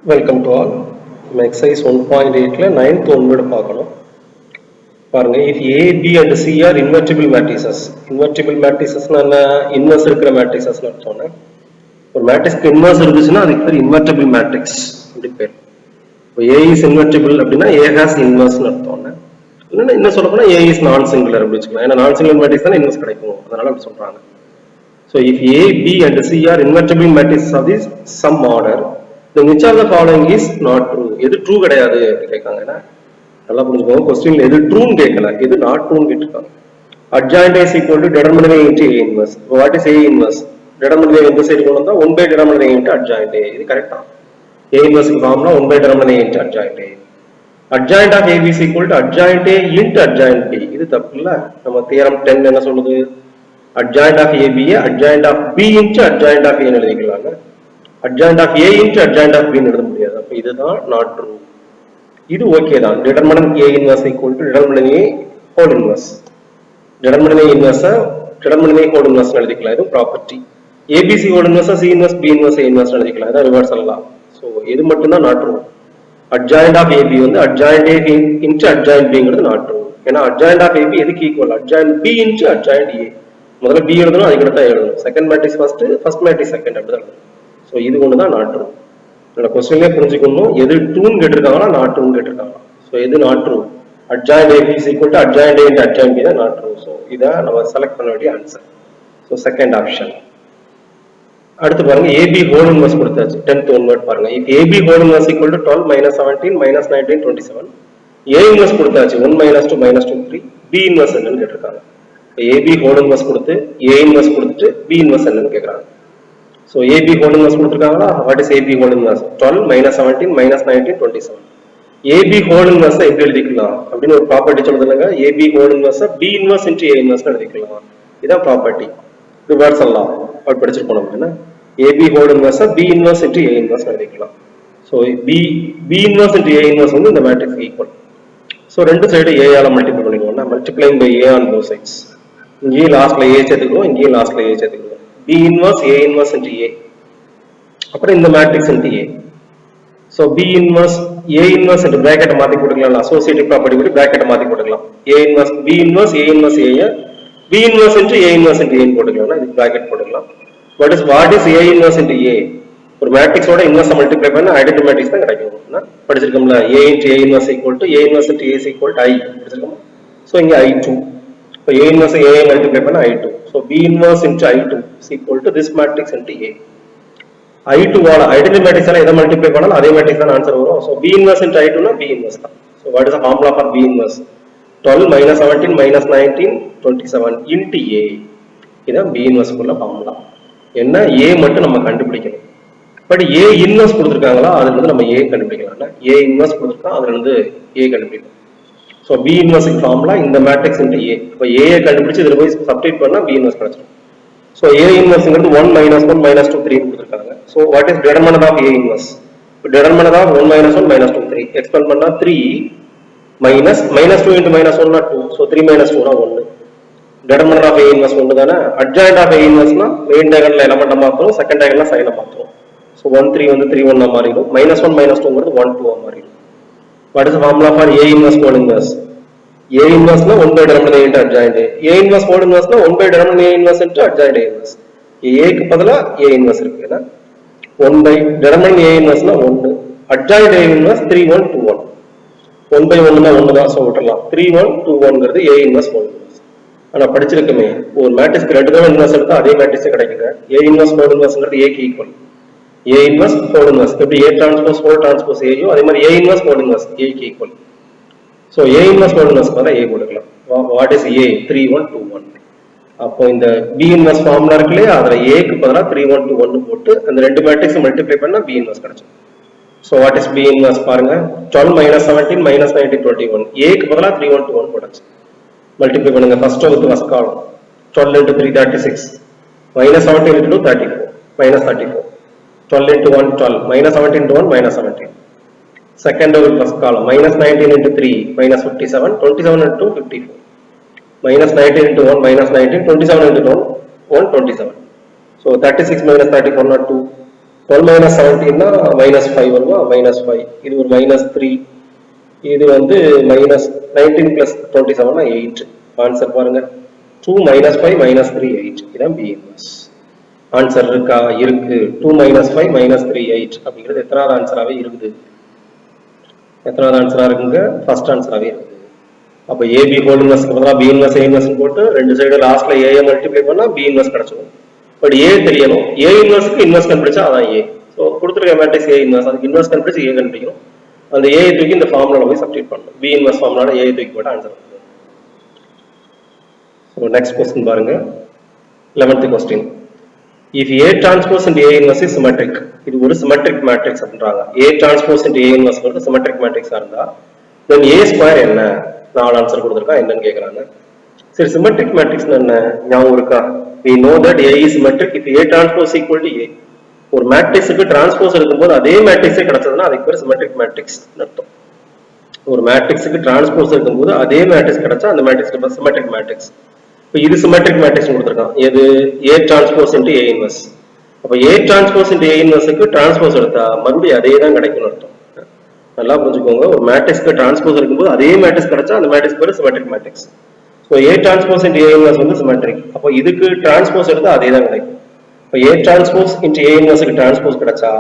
Welcome to all. Exercise 1.8 ல 9th one word பார்க்கணும். பாருங்க, if A, B and C are invertible matrices. Invertible matrices என்ன? Inverse இருக்கிற matrices அர்த்தம்னா, ஒரு மேட்ரிக்ஸ்க்கு இன்வர்ஸ் இருந்துச்சுன்னா அதுக்கு பேர் invertible matrix அப்படி பேர். இப்போ A is invertible அப்படின்னா A has inverse அர்த்தம்னா, இல்லைன்னா என்ன சொல்ல போனா A is non singular அப்படி வச்சுக்கலாம். ஏன்னா non singular matrix தான் இன்வர்ஸ் கிடைக்கும், அதனால அப்படி சொல்றாங்க. So if A, B and C are invertible matrices of this some order, then which of the following is not true? எது ட்ரூ கிடையாது கேட்காங்கன்னா, நல்லா புரிஞ்சுக்கோங்க. கொஸ்டின்ல எது ட்ரூன்னு கேட்கல, எது நாட் ட்ரூன்னு கேட்டிருக்காங்க. Adjoint is equal to determinant A into A inverse. What is A inverse? Determinant A இந்த சைடு கொண்டு வந்தா 1 by determinant A into adjoint A. இது கரெக்டா? A inverse formula 1 by determinant A into adjoint A. Adjoint of AB is equal to adjoint A into adjoint B. இது தப்பு இல்ல. நம்ம theorem 10 என்ன சொல்லுது? Adjoint of AB adjoint of B into adjoint of A ன்னு எழுதிக்கலாம்ல. Adjoint of A into adjoint of B ன்னு எழுத முடியாது. அப்ப இதுதான் not true. இது ஓகே தான். Determinant A inverse equal to determinant A whole inverse. Determinant A inverse determinant A whole inverse ன்னு எழுதிக்கலாம். இது property. ABC whole inverse C inverse B inverse A inverse ன்னு எழுதிக்கலாம். இது ரிவர்சல் தான். சோ இது மட்டும் தான் not true. Adjoint of AB வந்து adjoint A into adjoint B ங்கிறது not true. ஏன்னா adjoint of AB எதுக்கு equal? adjoint B into adjoint A. முதல்ல B எழுதணும், அதுக்கு அடுத்து எழுதணும். Second matrix first matrix second அப்படிதான். ஸோ இது ஒன்று தான் நாட் ட்ரூ. என்னோட கொஸ்டின்லேயே புரிஞ்சுக்கணும், எது ட்ரூன்னு கேட்டிருக்காங்களா நாட் ட்ரூன்னு கேட்டிருக்காங்களா. ஸோ எது not true? Adjoint AB is equal to adjoint A into adjoint B தான் நாட் ட்ரூ. ஸோ இதை நம்ம செலக்ட் பண்ண வேண்டிய ஆன்சர். So second option. அடுத்து பாருங்க, ஏபி ஹோல் இன்வர்ஸ் கொடுத்தாச்சு. 10th ஒன்வர்ட் பாருங்க. If AB whole inverse equal to 12 minus 17 minus 19 27. A inverse கொடுத்தாச்சு 1 மைனஸ் 2 மைனஸ் 2 3. பி இன்வர்ஸ் என்னன்னு கேட்டிருக்காங்க. ஏபி ஹோல் இன்வர்ஸ் கொடுத்து ஏ இன்வர்ஸ் கொடுத்துட்டு பி இன்வர்ஸ் என்னன்னு கேட்குறாங்க. ஸோ ஏபி ஹோல் இன்வர்ஸ் கொடுத்துருக்காங்களா? What is AB whole inverse? 12 minus 17 minus 19 27. AB whole இன்வர்ஸை எப்படி எழுதிக்கலாம் அப்படின்னு ஒரு ப்ராப்பர்ட்டி சொல்லுதுங்க. ஏபி ஹோல் இன்வர்ஸை B inverse into A inverse எழுதிக்கலாம். இதான் ப்ராப்பர்ட்டி. ரிவர்ஸ் எல்லாம் அப்படி படிச்சுட்டு போனோம். என்ன ஏபி ஹோல் இன்வர்ஸை B inverse into A inverse எழுதிக்கலாம். So B inverse into A inverse வந்து இந்த மேட்ரிக்ஸ் ஈக்குவல். ஸோ ரெண்டு சைடு ஏயால மல்டிப்ளை பண்ணிக்கோங்க. Multiplying by A on both sides. இங்கேயும் லாஸ்ட்ல ஏ சேர்த்துக்கிறோம், இங்கேயும் லாஸ்ட்ல ஏ சேர்த்துக்கிறோம். B inverse A inverse into A. அப்புறம் இந்த matrix into A. So B inverse A inverse into bracket மாத்தி போட்டுக்கலாம். அசோசியேட்டிவ் ப்ராப்பர்ட்டி படி bracket மாத்தி போட்டுக்கலாம். A inverse B inverse A inverse A B inverse into A inverse into A போட்டுக்கலாம். இது bracket போட்டுக்கலாம். What is A inverse into A? ஒரு மேட்ரிக்ஸோட inverse multiply பண்ணா ஐடென்டி மேட்ரிக்ஸ் தான் கிடைக்கும். படிச்சிருக்கோம்ல, A into A inverse equal to A inverse into A is equal to I படிச்சிருக்கோம். So இங்க I2. இப்போ A inverse A multiply பண்ணா I2. So B inverse into I2 is equal to this matrix into A. I2 வால identity matrix எல்லாம் எதை multiply பண்ணாலும் அதே matrix தான் ஆன்சர் வரும். So B inverse into I2 னா B inverse தான். So what is the formula for B inverse? 12 minus 17 minus 19 27 into A. இதான் B inverse குள்ள ஃபார்முலா. என்ன A மட்டும் நம்ம கண்டுபிடிக்கணும். பட் A inverse கொடுத்திருக்காங்களா, அதுல இருந்து நம்ம A கண்டுபிடிக்கலாம். A inverse கொடுத்திருக்கா, அதுல இருந்து A கண்டுபிடிக்கலாம். So B inverse formula இந்த matrix into A. இப்போ A கண்டுபிடிச்சு இதுல போய் சப்ஸ்டிட்யூட் பண்ணா B inverse கிடைச்சிடும். So A inverse ங்கிறது 1 minus 1 minus 2 3 கொடுத்திருக்காங்க. So what is determinant of A inverse? Determinant of 1 minus 1 minus 2 3. Expand பண்ணா 3 minus 2 into minus 1 னா 2. So 3 minus 2 னா 1. Determinant of A inverse 1 தானே. Adjoint of A inverse னா main diagonal element மாத்துறோம், second diagonal சைன மாத்துறோம். So 1 3 வந்து 3 1 னா மாறிடும். minus 1 minus 2 ங்கிறது 1 2 ஆ மாறிடும். What is the formula for A inverse whole inverse? A inverse na 1 by determinant A into adjoint A. A inverse whole inverse na 1 by determinant A inverse into adjoint A inverse. A க்கு பதிலா A inverse இருக்குனா 1 by determinant A inverse na 1. Adjoint A inverse 3 1 2 1. 1 by 1 na 1 தான், so விட்டுறலாம். 3 1 2 1 ங்கிறது A inverse whole inverse. ஆனா படிச்சிருக்கமே, ஒரு மேட்ரிக்ஸ்க்கு ரெண்டு தடவை இன்வெர்ஸ் எடுத்தா அதே மேட்ரிக்ஸே கிடைக்குது. A inverse whole inverse ங்கிறது A க்கு equal. A inverse whole inverse எப்படி A transpose whole transpose A யோ அதே மாதிரி A inverse whole inverse A க்கு equal. So A inverse whole inverse பதிலா A போட்டுக்கலாம். What is A? 3 1 2 1. அப்போ இந்த B inverse ஃபார்முலா இருக்குல்ல, அதுல A க்கு பதிலா 3 1 2 1 போட்டு அந்த ரெண்டு மேட்ரிக்ஸ் மல்டிப்ளை பண்ணா B inverse கிடைச்சிடும். So what is B inverse பாருங்க. 12 minus 17 minus 19 21. A க்கு பதிலா 3 1 2 1 போட்டாச்சு. மல்டிப்ளை பண்ணுங்க ஃபர்ஸ்ட் வித் ஃபர்ஸ்ட் காலம். 12 into 3 36 minus 17 into 2 34 minus 34. 12 into 1 12 minus 17 into 1 minus 17. Second over first column minus 19 into 3 minus 57 27 into 54 minus 19 into 1 minus 19 27 into 1 127. So 36 minus 34 not 2 12 minus 17 னா minus 5 வருமா, minus 5. இது ஒரு minus 3. இது வந்து minus 19 plus 27 னா 8. Answer பாருங்க. 2 minus 5 minus 3 8. இதான் B inverse. Answer இருக்கா? இருக்கு. 2 minus 5 minus 3 8 அப்படிங்கிறது எத்தனாவது ஆன்சராகவே இருக்குது? எத்தனாவது ஆன்சரா இருக்குங்க? ஃபர்ஸ்ட் ஆன்சராகவே இருக்குது. அப்போ ஏபி ஹோல் இன்வெர்ஸ்க்கு பதிலாக பி இன்வெர்ஸ் ஏ இன்வெர்ஸ் போட்டு ரெண்டு சைடு லாஸ்ட்ல ஏஐ மல்டிப்ளை பண்ணா பி இன்வெர்ஸ் கிடைச்சிடும். பட் ஏ தெரியணும். ஏ இன்வெர்ஸ்க்கு இன்வெர்ஸ் கண்டுபிடிச்சா அதான் ஏ. ஸோ கொடுத்துருக்க மேட்ரிக்ஸ் ஏ இன்வெர்ஸ், அதுக்கு இன்வெர்ஸ் கண்டுபிடிச்சு ஏ கண்டுபிடிக்கணும். அந்த ஏ தூக்கி இந்த ஃபார்முலா போய் சப்ஸ்டிட் பண்ணணும். பி இன்வெர்ஸ் ஃபார்முலா ஏ தூக்கி போட்டு ஆன்சர் பண்ணுங்க. ஸோ நெக்ஸ்ட் கொஸ்டின் பாருங்க. 11th question. If A transpose into A inverse is symmetric, இது ஒரு சிமெட்ரிக் மேட்ரிக்ஸ் அப்படின்றாங்க. ஏ டிரான்ஸ்போஸ் இன்டு ஏ இன்வெர்ஸ் வந்து சிமெட்ரிக் மேட்ரிக்ஸா இருந்தா தென் ஏ ஸ்கொயர் என்ன? 4 ஆன்சர் கொடுத்துருக்கா, என்னன்னு கேட்கறாங்க. சரி, சிமெட்ரிக் மேட்ரிக்ஸ் என்ன ஞாபகம் இருக்கா? we know that A is symmetric if A transpose equal to A. ஒரு மேட்ரிக்ஸுக்கு டிரான்ஸ்போஸ் இருக்கும்போது அதே மேட்ரிக்ஸே கிடைச்சதுன்னா அதுக்கு பேர் சிமெட்ரிக் மேட்ரிக்ஸ் அர்த்தம். ஒரு மேட்ரிக்ஸுக்கு டிரான்ஸ்போஸ் இருக்கும்போது அதே மேட்ரிக்ஸ் கிடைச்சா அந்த மேட்ரிக்ஸ் சிமெட்ரிக் மேட்ரிக்ஸ். இப்போ இது சிமெட்ரிக் மேட்ரிக்ஸ் கொடுத்துருக்கான். எது? A transpose into A inverse. அப்போ A transpose into A inverseக்கு டிரான்ஸ்போஸ் எடுத்தா மறுபடியும் அதே தான் கிடைக்கும்னு அர்த்தம். நல்லா புரிஞ்சுக்கோங்க. ஒரு மேட்ரிக்ஸ்க்கு டிரான்ஸ்போஸ் இருக்கும்போது அதே மேட்ரிக்ஸ் கிடைச்சா அந்த மேட்ரிக்ஸ் பேர் symmetric matrix. So A transpose into A inverse வந்து சிமெட்ரிக். அப்போ இதுக்கு டிரான்ஸ்போஸ் எடுத்தா அதே தான் கிடைக்கும். இப்போ A transpose into A inverseக்கு டிரான்ஸ்போஸ் கிடைச்சா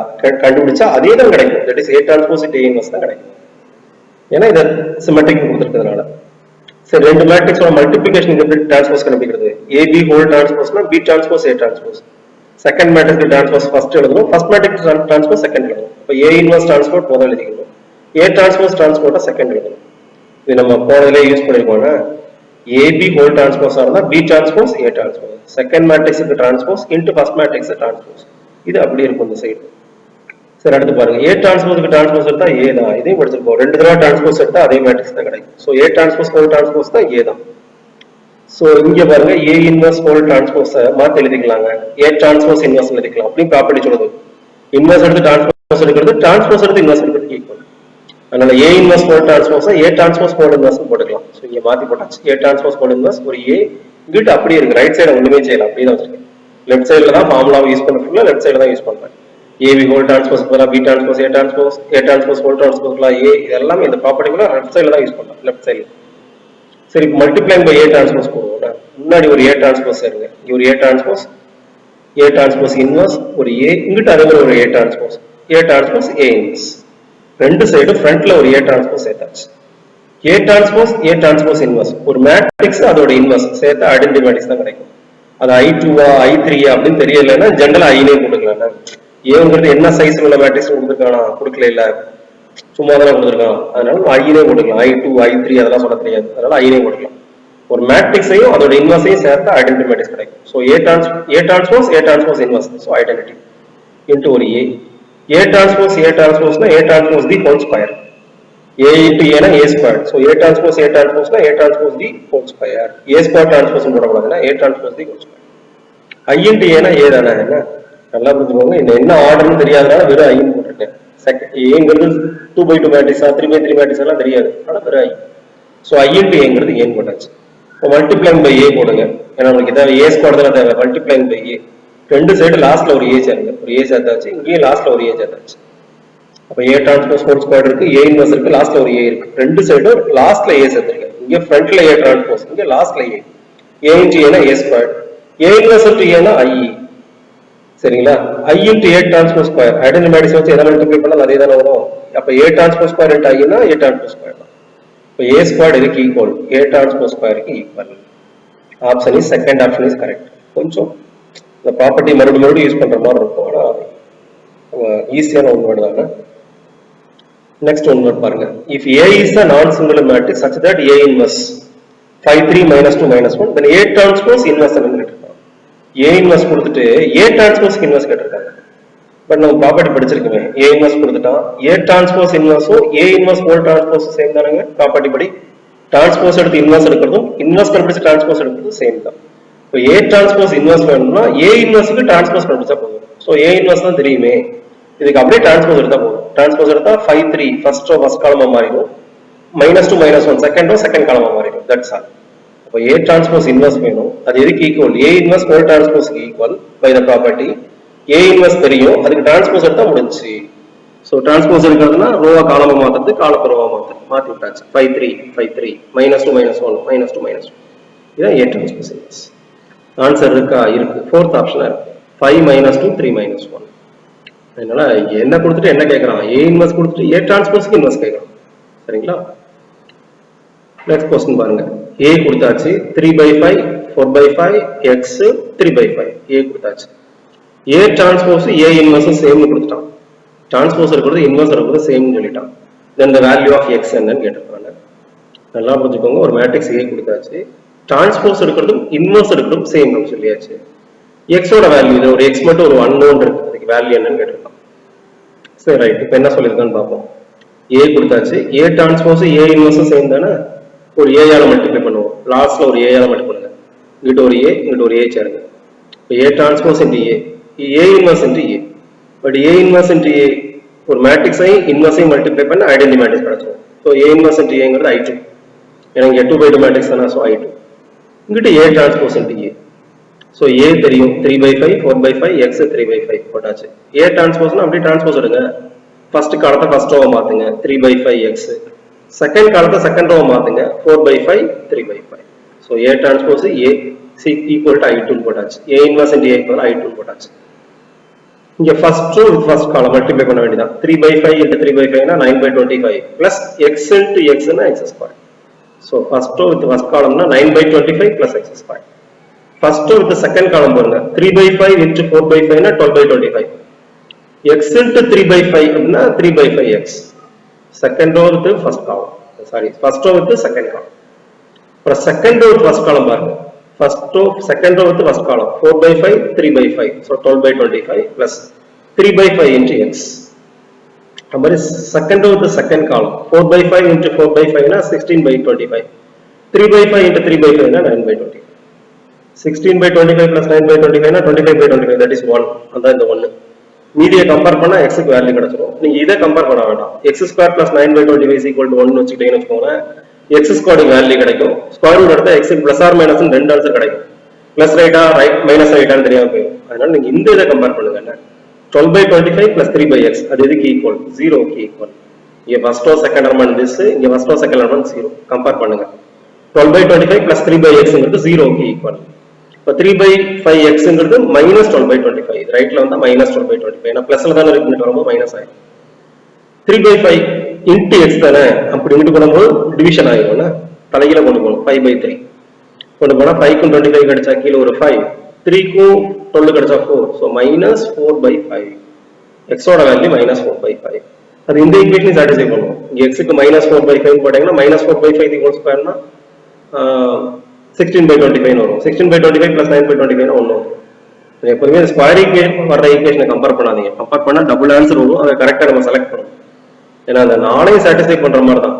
கண்டுபிடிச்சா அதே தான் கிடைக்கும். That is A transpose into A inverse தான் கிடைக்கும். ஏன்னா இதை சிமெட்ரிக் கொடுத்துருக்கிறதுனால. சரி, ரெண்டு மேட்ரிக்ஸோட மல்டிபிகேஷன் எப்படி டிரான்ஸ்போஸ் கண்டுபிடிக்கிறது? AB ஹோல் டிரான்ஸ்போஸ்னா B transpose A transpose. Second matrix transpose first எழுதணும், ஃபர்ஸ்ட் மேட்ரிக்ஸ் டிரான்ஸ்போஸ் செகண்ட் எழுதணும். இப்போ A இன்வர்ஸ் டிரான்ஸ்போர்ட் முதல்ல எழுதிக்கணும், A டிரான்ஸ்போஸ் டிரான்ஸ்போர்ட்டை செகண்ட் எழுதணும். இது நம்ம போனதுலேயே யூஸ் பண்ணிருக்கோம்னா AB ஹோல் டிரான்ஸ்போஸா இருந்தா B transpose A transpose, second மேட்ரிக்ஸுக்கு transpose into first matrix transpose. இது அப்படியே இருக்கும் இந்த சைடு. சரி, அடுத்து பாருங்க. A டிரான்ஸ்போஸ்க்கு டிரான்ஸ்போஸ் எடுத்தா A தான். இதையும் படிச்சிருக்கோம். ரெண்டு தடவை டிரான்ஸ்போஸ் எடுத்தா அதே மேட்ரிக்ஸ் தான் கிடைக்கும். So A transpose whole transpose தான் A தான். ஸோ இங்க பாருங்க, A இன்வர்ஸ் ஹோல் டிரான்ஸ்போஸை மாற்றி எழுதிக்கலாங்க. A டிரான்ஸ்போஸ் இன்வர்ஸ் எழுதிக்கலாம். அப்படின்னு ப்ராப்பர்ட்டி சொல்லுது. இன்வர்ஸ் எடுத்து டிரான்ஸ்போஸ் எடுக்கிறது, டிரான்ஸ்போஸ் எடுத்து இன்வர்ஸ் எடுக்கிறது ஈக்குவல். அதனால A இன்வர்ஸ் ஹோல் டிரான்ஸ்போஸை A டிரான்ஸ்போஸ் ஹோல் இன்வர்ஸ் போட்டுக்கலாம். ஸோ இங்க மாத்தி போட்டாச்சு. A டிரான்ஸ்போஸ் ஹோல் இன்வர்ஸ் ஒரு A இங்கிட்டு அப்படியே இருக்கு. ரைட் சைடு ஒண்ணுமே செய்யலாம், அப்படியே தான் வச்சிருக்கேன். லெஃப்ட் சைடுல தான் ஃபார்முலாவை யூஸ் பண்ண, லெஃப்ட் சைடுல தான் யூஸ் பண்றேன். AB ஹோல் டிரான்ஸ்போஸ் பதிலா B transpose A transpose, A transpose whole transpose பதிலா A, இதெல்லாம் இந்த ப்ராப்பர்ட்டி கூட லெஃப்ட் சைடுல தான் யூஸ் பண்றேன், லெஃப்ட் சைடுல. சரி, மல்டிப்ளைங் பை A டிரான்ஸ்போஸ் போடுவோம். முன்னாடி ஒரு A டிரான்ஸ்போஸ் இருங்க, இங்க ஒரு A டிரான்ஸ்போஸ் இன்வர்ஸ் ஒரு A, இங்கிட்ட அதே ஒரு A டிரான்ஸ்போஸ் A இன்வர்ஸ். ரெண்டு சைடு ஃப்ரண்ட்ல ஒரு A டிரான்ஸ்போஸ் சேர்த்தாச்சு. A டிரான்ஸ்போஸ் இன்வர்ஸ் ஒரு மேட்ரிக்ஸ் அதோட இன்வர்ஸ் சேர்த்தா ஐடென்டி மேட்ரிக்ஸ் தான் கிடைக்கும். அது I2 I3 அப்படின்னு தெரியலன்னா ஜெனரலா ஐனே போட்டுக்கலாம். ஏங்கிறது என்ன சைஸ் உள்ள மேட்ரிக்ஸ் கொடுத்துருக்கானா? கொடுக்கல, இல்ல சும்மா தானே கொடுத்துருக்கான். அதனால ஐனே போட்டுக்கலாம். I2 I3 அதெல்லாம் சொல்ல தெரியாது, அதனால ஐனே போட்டுக்கலாம். ஒரு மேட்ரிக்ஸையும் அதோட இன்வர்ஸையும் சேர்த்தா ஐடென்டி மேட்ரிக்ஸ் கிடைக்கும். So A transpose inverse, so identity into ஒரு A டிரான்ஸ்போஸ்னா A transpose the whole square. A into A na A squared. So A transpose na A transpose the whole square. A square transpose போடக்கூடாதுன்னா A transpose the whole square. I into A na A தானே என்ன? நல்லா புரிஞ்சுக்கோங்க. என்ன ஆர்டர்னு தெரியாதனால வெறும் I ன்னு போட்டுட்டேன். Aங்கிறது 2/2 மேட்ரிக்ஸா 3/3 matrix எல்லாம் தெரியாது, ஆனால் வெறும் I. ஸோ I into Aங்கிறது ஏன்னு போட்டாச்சு. இப்போ மல்டிப்ளைங் பை A போடுங்க. ஏன்னா நமக்கு தேவை A ஸ்கொயர் தானே தேவை. மல்டிப்ளைங் பை A, ரெண்டு சைடு லாஸ்ட்ல ஒரு A சேருங்க. ஒரு A சேர்த்தாச்சு, இங்கேயும் லாஸ்ட்ல ஒரு A சேர்த்தாச்சு. அப்ப A டிரான்ஸ்போஸ் ஹோல் ஸ்கொயர் இருக்கு, A இன்வர்ஸ் இருக்கு, லாஸ்ட்ல ஒரு A இருக்கு. ரெண்டு சைடும் லாஸ்ட்ல A சேர்த்திருக்கேன். இங்க ஃப்ரண்ட்ல A டிரான்ஸ்போஸ், இங்க லாஸ்ட்ல A. A into A னா A square, A inverse into A னா I. சரிங்களா? I into A transpose square identity matrix வச்சு எதை மல்டிப்ளை பண்ணாலும் அதே தானே வரும். அப்ப A transpose square into I னா A டிரான்ஸ்போஸ் ஸ்கொயர் தான். இப்போ A ஸ்கொயர் இதுக்கு ஈக்குவல், A டிரான்ஸ்போஸ் ஸ்கொயருக்கு equal. Option is second option is correct. கொஞ்சம் இந்த ப்ராப்பர்ட்டி மறுபடியும் யூஸ் பண்ற மாதிரி இருக்கும், ஆனால் ஈஸியான ஒன்று தானே. Next one word பாருங்க. If A is a non-singular matrix such that A inverse 5 3 minus 2 minus 1, then A transpose inverse கேட்டிருக்காங்க. A inverse கொடுத்துட்டு A transpose inverse கேட்டிருக்காங்க. பட் நம்ம ப்ராப்பர்ட்டி படிச்சிருக்கோமே, A inverse கொடுத்துட்டான், A transpose inverse A inverse whole transpose same தானங்க. Property படி transpose எடுத்து inverse எடுக்கிறதும் inverse கண்டுபிடிச்சு transpose எடுக்கிறதும் same தான். இப்போ A transpose inverse வேணும்னா A inverseக்கு டிரான்ஸ்போஸ் கண்டுபிடிச்சா போதும். ஸோ A inverse தான் தெரியுமே, இதுக்கு அப்படியே டிரான்ஸ்போஸ் எடுத்தா போதும். டிரான்ஸ்போஸ் எடுத்தா 5 3 ஃபர்ஸ்ட் காலமா மாறிடும், -2 -1 செகண்ட் காலமா மாறிடும். That's all. அப்போ A டிரான்ஸ்போஸ் இன்வர்ஸ் வேணும், அது எதுக்கு ஈக்குவல்? A இன்வர்ஸ் ஹோல் டிரான்ஸ்போஸ்க்கு equal by the property A inverse தெரியும் அதுக்கு டிரான்ஸ்போஸ் எடுத்தா முடிஞ்சி சோ டிரான்ஸ்போஸ் எடுக்கிறதுனா ரோவா காலமா மாத்துறது காலத்தை ரோவா மாத்தி விட்டாச்சு 5 3 5 3 -2 -1 -2 -1 இதான் A டிரான்ஸ்போஸ் இன்வெர்ஸ் ஆன்சர் இருக்கா இருக்கு ஃபோர்த் ஆப்ஷனா இருக்கு 5 -2 3 -1 அதனால என்ன கொடுத்துட்டு என்ன கேக்குறான் A இன்வெர்ஸ் கொடுத்துட்டு A டிரான்ஸ்போஸ்க்கு இன்வெர்ஸ் கேக்குறான் சரிங்களா நெக்ஸ்ட் क्वेश्चन பாருங்க A கொடுத்தாச்சு 3/5 4/5 x 3/5 A கொடுத்தாச்சு A transpose A inverse same கொடுத்துட்டான் டிரான்ஸ்போஸ் இருக்கிறது இன்வெர்ஸ் இருக்கிறது சேம் சொல்லிட்டான் then the value of x என்னன்னு கேட்டிருக்காங்க நல்லா புரிஞ்சுக்கோங்க ஒரு மேட்ரிக்ஸ் A கொடுத்தாச்சு டிரான்ஸ்போஸ் இருக்கிறதும் இன்வெர்ஸ் இருக்கிறதும் சேம் நம்ம சொல்லியாச்சு x ஓட வேல்யூ இது ஒரு x மட்டும் ஒரு unknown இருக்கு அதுக்கு வேல்யூ என்னன்னு கேட்டிருக்கான் சரி ரைட் இப்போ என்ன சொல்லிருக்கான்னு பாப்போம் A கொடுத்தாச்சு A transpose A inverse same தானே ஒரு A ஆல மல்டிப்ளை பண்ணுவோம் லாஸ்ட்ல ஒரு A ஆல மல்டிப்ளை பண்ணுங்க இங்கிட்ட ஒரு A இங்கிட்ட ஒரு A சேருங்க இப்போ A transpose into A inverse into A but A inverse into A ஒரு மேட்ரிக்ஸை இன்வெர்ஸை மல்டிப்ளை பண்ண ஐடென்டி மேட்ரிக்ஸ் கிடைச்சிரும் so A inverse into A ங்கிறது I2 எனக்கு 2/2 மேட்ரிக்ஸ் தானே ஸோ I2 இங்கிட்ட A transpose into A so A தெரியும் 3/5 4/5 x 3/5 போட்டாச்சு A டிரான்ஸ்போஸ்னா அப்படியே டிரான்ஸ்போஸ் எடுங்க ஃபர்ஸ்ட் காலத்தை ஃபர்ஸ்ட் ரோவை மாத்துங்க 3/5 x செகண்ட் காலத்தை செகண்ட் ரோவை மாத்துங்க 4/5 3/5 so A transpose A equal to I2 போட்டாச்சு A inverse into A equal I2 போட்டாச்சு இங்க first row with first column multiply பண்ண வேண்டியதான் 3/5 into 3/5 னா 9/25 plus x into x னா x square so first row with first column னா 9/25 plus x square first row with the second column பாருங்க 3/5 into 4/5 னா 12/25 x into 3/5 அப்படினா 3/5x second row with the first column sorry first row with the second column அப்புறம் second row with first column பாருங்க first row second row with the first column 4/5 3/5 so 12/25 plus 3/5 into x number is second row with the second column 4/5 into 4/5 na 16/25 3/5 into 3/5 na 9/25 16/25 plus 9/25 na 25/25 that is 1 அதான் இந்த 1 மீதியை compare பண்ணா x க்கு value கிடைச்சிரும் நீங்க இத compare பண்ண வேண்டாம் x² plus 9/25 is equal to 1 வச்சுக்கிட்டீங்கன்னு வெச்சுக்கோங்க x squared வேல்யூ கிடைக்கும் ஸ்கொயர் ரூட் எடுத்தா x க்கு பிளஸ் ஆர் மைனஸ் ரெண்டு ஆன்சர் கிடைக்கும் பிளஸ் ரைட்டா ரைட் மைனஸ் ரைட்டான்னு தெரியாம போயிடும் அதனால நீங்க இந்த இதை கம்பேர் பண்ணுங்க என்ன 12/25 plus 3/x அது எதுக்கு ஈக்குவல் 0 க்கு ஈக்குவல் இங்க first row second element this இங்க first row second element 0 compare பண்ணுங்க 12/25 plus 3/x ங்கிறது 0 க்கு ஈக்குவல் இப்ப 3/5x ங்கிறது -12/25 இது ரைட்ல வந்தா -12/25 ஏனா பிளஸ்ல தான இருக்கு வரும்போது மைனஸ் ஆயிடும் 3/5 into x தானே அப்படி இங்கிட்டு போடும்போது டிவிஷன் ஆயிடும்னா தலைகீழ கொண்டு போகணும் 5/3 கொண்டு போனா 5 க்கு 25 கிடைச்சா கீழ ஒரு 5 3 க்கு 12 கிடைச்சா 4 so -4/5 x ஓட வேல்யூ -4/5 அது இந்த ஈக்குவேஷனை சாட்டிஸ்ஃபை பண்ணும் இங்க x க்கு -4/5 போட்டீங்கன்னா -4/5 தி ஹோல் ஸ்கொயர் னா 16/25 வரும் 16/25 plus 9/25 னா 1 வரும் எப்பவுமே ஸ்கொயர் ஈக்குவேஷன் வர்ற ஈக்குவேஷனை கம்பேர் பண்ணாதீங்க கம்பேர் பண்ணா டபுள் ஆன்சர் வரும் அதை கரெக்ட்டா நம்ம செலக்ட் பண்ணணும் ஏன்னா அந்த நாளையும் சாட்டிஸ்ஃபை பண்ற மாதிரி தான்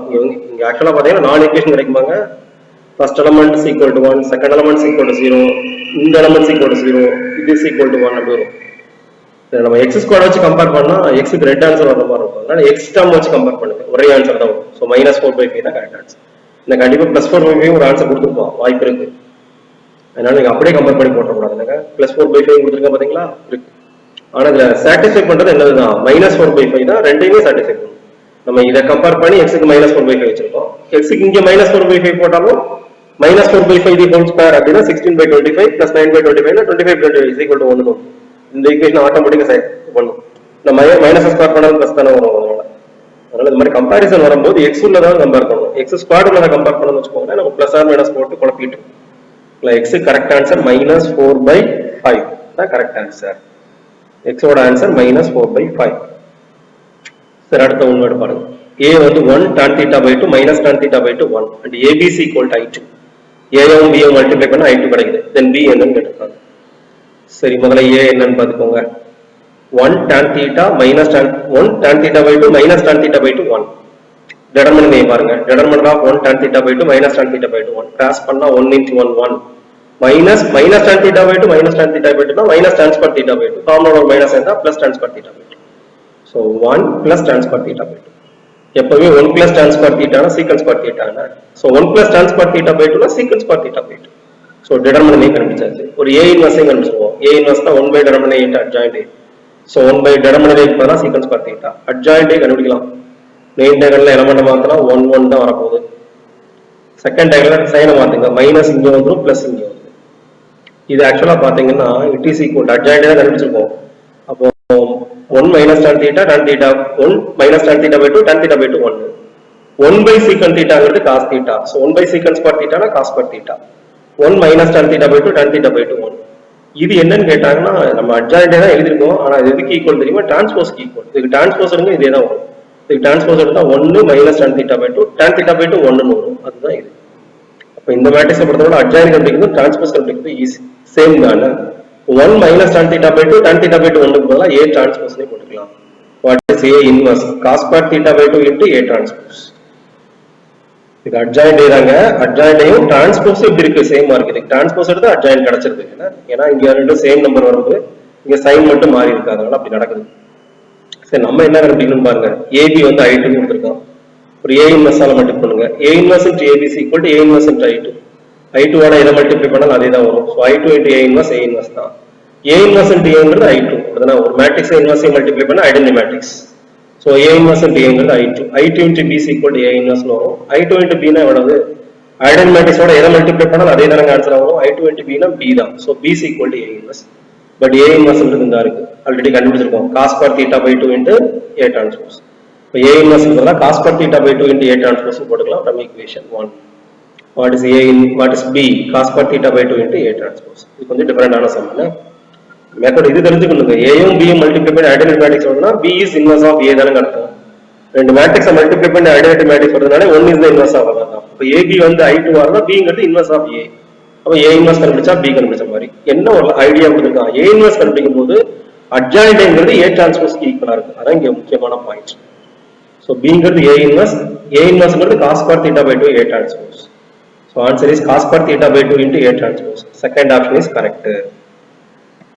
இங்க ஆக்சுவலா பாத்தீங்கன்னா நாலு ஈக்குவேஷன் கிடைக்குமாங்க first element is equal to 1 second element is equal to 0 இந்த எலிமெண்ட் is equal to 0 இது is equal to 1 அப்படி வரும் நம்ம x ஸ்கொயர் வச்சு கம்பேர் பண்ணா x க்கு ரெட் ஆன்சர் வர மாதிரி இருக்கும் அதனால x டேர்ம் வச்சு கம்பேர் பண்ணுங்க ஒரே ஆன்சர் தான் வரும் சோ -4/5 தான் கரெக்ட் ஆன்சர் இந்த கண்டிப்பா +4/5 ஒரு ஆன்சர் கொடுத்துருப்போம் வாய்ப்பு இருக்கு அதனால நீங்க அப்படியே கம்பேர் பண்ணி போட கூடாதுங்க +4/5 கொடுத்துருங்க பாத்தீங்களா இருக்கு ஆனா இதுல சாட்டிஸ்ஃபை பண்றது என்னதுதான் -4/5 தான் ரெண்டையுமே சாட்டிஸ்ஃபை பண்ணும் நம்ம இத கம்பேர் பண்ணி x க்கு -4/5 வச்சிருக்கோம் x க்கு இங்க -4/5 போட்டாலும் -4/5 தி ஹோல் ஸ்கொயர் அப்படினா 16/25 plus 9/25 னா 25/25 is equal to 1 வரும் இந்த ஈக்குவேஷன் ஆட்டோமேட்டிக்கா சரி பண்ணும் நம்ம மைனஸ் ஸ்கொயர் பண்ணாலும் பிளஸ் தான வரும் அதனால இந்த மாதிரி கம்பேரிசன் வரும்போது x உள்ள தான் கம்பேர் பண்ணனும் x ஸ்கொயர் உள்ள கம்பேர் பண்ணனும்னு வெச்சுக்கோங்க நம்ம பிளஸ் ஆர் மைனஸ் போட்டு குழப்பிட்டு இல்ல x கரெக்ட் ஆன்சர் -4/5 தான் கரெக்ட் ஆன்சர் x ஓட ஆன்சர் -4/5 சரி அடுத்த ஒன்னு பாருங்க a வந்து 1 tan θ/2 tan θ/2 1 and abc equal to I2 a யும் b யும் மல்டிப்ளை பண்ணா I2 கிடைக்குது then b என்னன்னு கேட்டிருக்காங்க சரி முதல்ல a என்னன்னு பாத்துக்கோங்க 1 tan θ tan 1 tan θ/2 tan θ/2 1 determinant A பாருங்க determinant of 1 tan θ/2 tan θ/2 1 cross பண்ணா 1 into 1 1 minus tan θ/2 tan θ/2 னா tan square θ/2 ஃபார்முலா மைனஸ் இருந்தா tan square θ/2 so 1 tan square θ/2 எப்பவுமே 1 tan square θ னா secant square θ னா so 1 tan square θ/2 னா secant square θ/2 so determinant கண்டுபிடிச்சாச்சு. ஒரு ஏ இன்வர்ஸையும் கண்டுபிடிச்சிருவோம். ஏ இன்வர்ஸ் தான் 1 by determinant adjoint A. So 1 by determinant பதிலாக sequence square theta. adjoint A கண்டுபிடிக்கலாம். மெயின் டயகனல்ல எலமெண்ட் மாத்தினா 1 1 தான் வரப்போகுது. செகண்ட் டயகனல் சைனை மாத்துங்க, மைனஸ் இங்கே வந்துடும், பிளஸ் இங்கே வந்து. இது ஆக்சுவலா பாத்தீங்கன்னா இட் இஸ் ஈக்குவல் adjoint தான் கண்டுபிடிச்சிருக்கோம். அப்போ 1 minus tan theta 1 minus tan theta by 2 tan theta by 2 1. 1 by secant thetaங்கிறது cos theta. So 1 by secant square theta னா cos square theta. 1 minus tan theta by 2 tan theta by 2 1. இது என்னன்னு கேட்டாங்கன்னா நம்ம adjoint தான் எழுதிருக்கோம். ஆனா இது எதுக்கு ஈக்குவல் தெரியுமா? டிரான்ஸ்போஸ்க்கு ஈக்குவல். இதுக்கு டிரான்ஸ்போஸ் எடுங்க, இதே தான் வரும். இதுக்கு டிரான்ஸ்போஸ் எடுத்தா 1 minus tan theta by 2 tan theta by 2 1 ன்னு வரும். அதுதான் இது. அப்ப இந்த மேட்ரிக்ஸை பொறுத்தவரை adjoint கண்டுபிடிக்கிறது டிரான்ஸ்போஸ் கண்டுபிடிக்கிறது ஈஸி. சேம் தானே. 1 minus tan theta by 2 tan theta by 2 1க்கு பதிலா A transpose னே போட்டுக்கலாம். What is A inverse? Cos square theta by 2 into A transpose. இதுக்கு adjoint தாங்க. adjoint ஐயும் transpose இப்படி இருக்கு, சேம் மார்க். இதுக்கு transpose எடுத்து adjoint கிடைச்சிருது. ஏன்னா இங்க ரெண்டு சேம் நம்பர் வருது, இங்க சைன் மட்டும் மாறி இருக்கு, அதனால அப்படி நடக்குது. சரி, நம்ம என்ன கண்டுபிடிக்கணும் பாருங்க. AB வந்து I2 கொடுத்துருக்கோம். ஒரு A inverse ஆல மல்டிப்ளை பண்ணுங்க. A inverse into ABC equal to A inverse into I2. I2 ஓட இதை மல்டிப்ளை பண்ணால் அதே தான் வரும். So I2 into A inverse A inverse தான். A inverse into A I2. ஒரு மேட்ரிக்ஸ் இன்வர்ஸ் மல்டிப்ளை பண்ண identity matrix. So A inverse into A I2. I2 into B is equal to A inverse வரும். I2 into B னா எவ்வளவு? Identity மேட்ரிக்ஸோட எதை multiply பண்ணால் அதே தானே ஆன்சர் வரும். I2 into B னா B தான். So B is equal to A inverse. But A inverse தான் இருக்கு, ஆல்ரெடி கண்டுபிடிச்சிருக்கோம். cos square theta by 2 into A transpose. இப்போ A inverse பதிலா cos square theta by 2 into A transpose போட்டுக்கலாம் from equation 1. What is A in what is B? Cos square theta by 2 into A transpose. இது கொஞ்சம் டிஃபரெண்டான some. Method இது தெரிஞ்சுக்கணுங்க. ஏயும் பியும் multiply பண்ணி identity matrix வருதுன்னா B is inverse of A தானே அர்த்தம். ரெண்டு மேட்ரிக்ஸை மல்டிப்ளை பண்ணி identity matrix வருதுனால 1 is the inverse of A தான். இப்போ AB வந்து I2 வரனா Bங்கிறது inverse of A. அப்போ A inverse கண்டுபிடிச்சா B கண்டுபிடிச்ச மாதிரி. என்ன ஒரு ஐடியா கொடுத்துருக்கான், A inverse கண்டுபிடிக்கும் போது adjointங்கிறது A transpose ஈக்குவலா இருக்கு. அதான் இங்க முக்கியமான பாயிண்ட். ஸோ Bங்கிறது A inverseங்கிறது cos square theta by 2 A transpose. So answer is cos square theta by 2 into A transpose. Second option is correct.